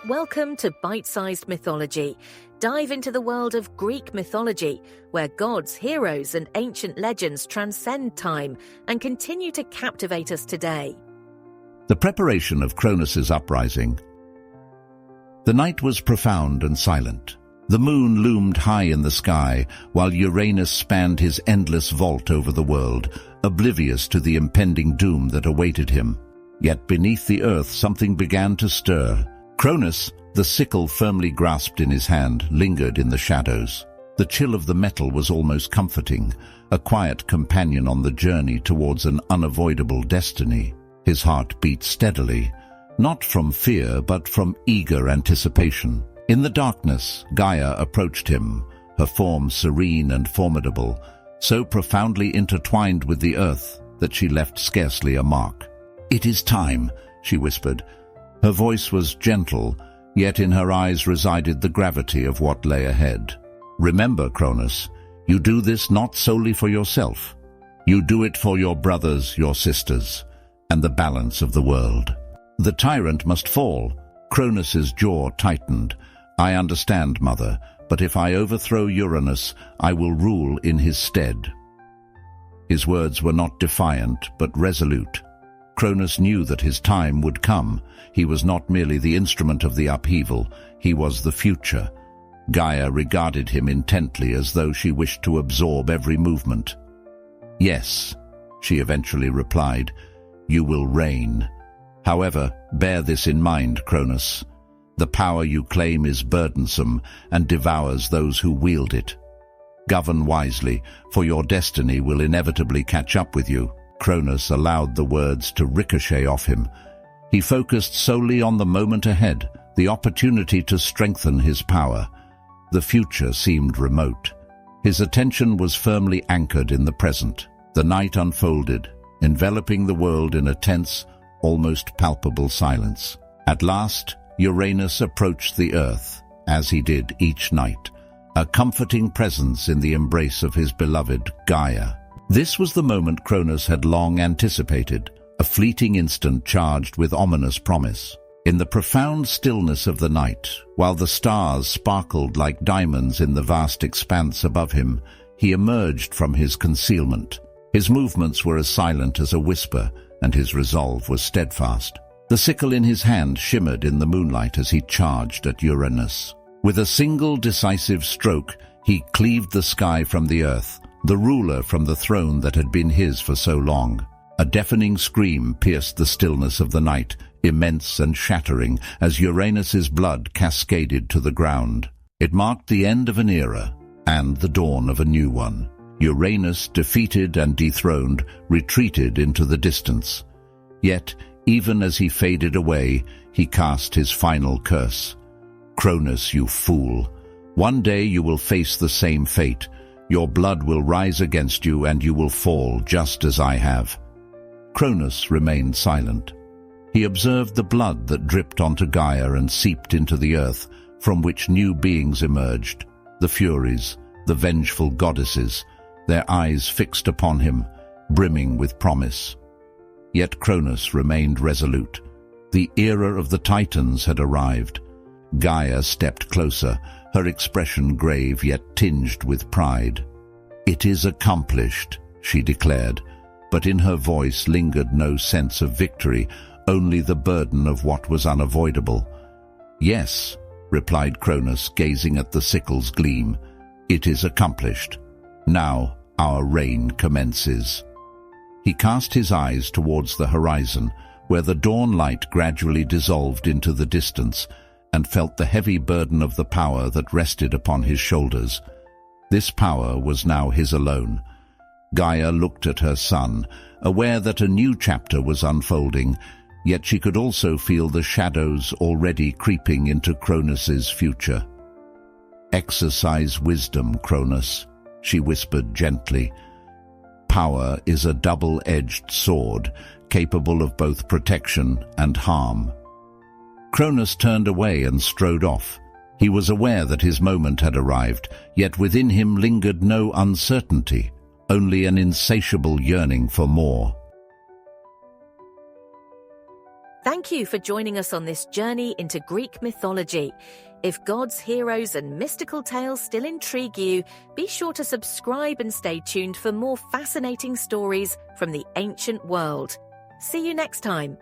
Welcome to Bite-Sized Mythology. Dive into the world of Greek mythology, where gods, heroes, and ancient legends transcend time and continue to captivate us today. The preparation of Cronus's uprising. The night was profound and silent. The moon loomed high in the sky, while Uranus spanned his endless vault over the world, oblivious to the impending doom that awaited him. Yet beneath the earth something began to stir. Cronus, the sickle firmly grasped in his hand, lingered in the shadows. The chill of the metal was almost comforting, a quiet companion on the journey towards an unavoidable destiny. His heart beat steadily, not from fear but from eager anticipation. In the darkness, Gaia approached him, her form serene and formidable, so profoundly intertwined with the earth that she left scarcely a mark. "It is time," she whispered. Her voice was gentle, yet in her eyes resided the gravity of what lay ahead. "Remember, Cronus, you do this not solely for yourself. You do it for your brothers, your sisters, and the balance of the world. The tyrant must fall." Cronus's jaw tightened. "I understand, Mother, but if I overthrow Uranus, I will rule in his stead." His words were not defiant, but resolute. Cronus knew that his time would come. He was not merely the instrument of the upheaval, he was the future. Gaia regarded him intently as though she wished to absorb every movement. "Yes," she eventually replied, "you will reign. However, bear this in mind, Cronus. The power you claim is burdensome and devours those who wield it. Govern wisely, for your destiny will inevitably catch up with you." Cronus allowed the words to ricochet off him. He focused solely on the moment ahead, the opportunity to strengthen his power. The future seemed remote. His attention was firmly anchored in the present. The night unfolded, enveloping the world in a tense, almost palpable silence. At last, Uranus approached the earth, as he did each night, a comforting presence in the embrace of his beloved Gaia. This was the moment Cronus had long anticipated, a fleeting instant charged with ominous promise. In the profound stillness of the night, while the stars sparkled like diamonds in the vast expanse above him, he emerged from his concealment. His movements were as silent as a whisper, and his resolve was steadfast. The sickle in his hand shimmered in the moonlight as he charged at Uranus. With a single decisive stroke, he cleaved the sky from the earth, the ruler from the throne that had been his for so long. A deafening scream pierced the stillness of the night, immense and shattering, as Uranus's blood cascaded to the ground. It marked the end of an era and the dawn of a new one. Uranus, defeated and dethroned, retreated into the distance. Yet, even as he faded away, he cast his final curse. "Cronus, you fool! One day you will face the same fate. Your blood will rise against you and you will fall just as I have." Cronus remained silent. He observed the blood that dripped onto Gaia and seeped into the earth, from which new beings emerged. The Furies, the vengeful goddesses, their eyes fixed upon him, brimming with promise. Yet Cronus remained resolute. The era of the Titans had arrived. Gaia stepped closer, her expression grave yet tinged with pride. "It is accomplished," she declared, but in her voice lingered no sense of victory, only the burden of what was unavoidable. "Yes," replied Cronus, gazing at the sickle's gleam, "it is accomplished. Now our reign commences." He cast his eyes towards the horizon, where the dawn light gradually dissolved into the distance, and felt the heavy burden of the power that rested upon his shoulders. This power was now his alone. Gaia looked at her son, aware that a new chapter was unfolding, yet she could also feel the shadows already creeping into Cronus's future. "Exercise wisdom, Cronus," she whispered gently. "Power is a double-edged sword, capable of both protection and harm." Cronus turned away and strode off. He was aware that his moment had arrived, yet within him lingered no uncertainty, only an insatiable yearning for more. Thank you for joining us on this journey into Greek mythology. If gods, heroes, and mystical tales still intrigue you, be sure to subscribe and stay tuned for more fascinating stories from the ancient world. See you next time.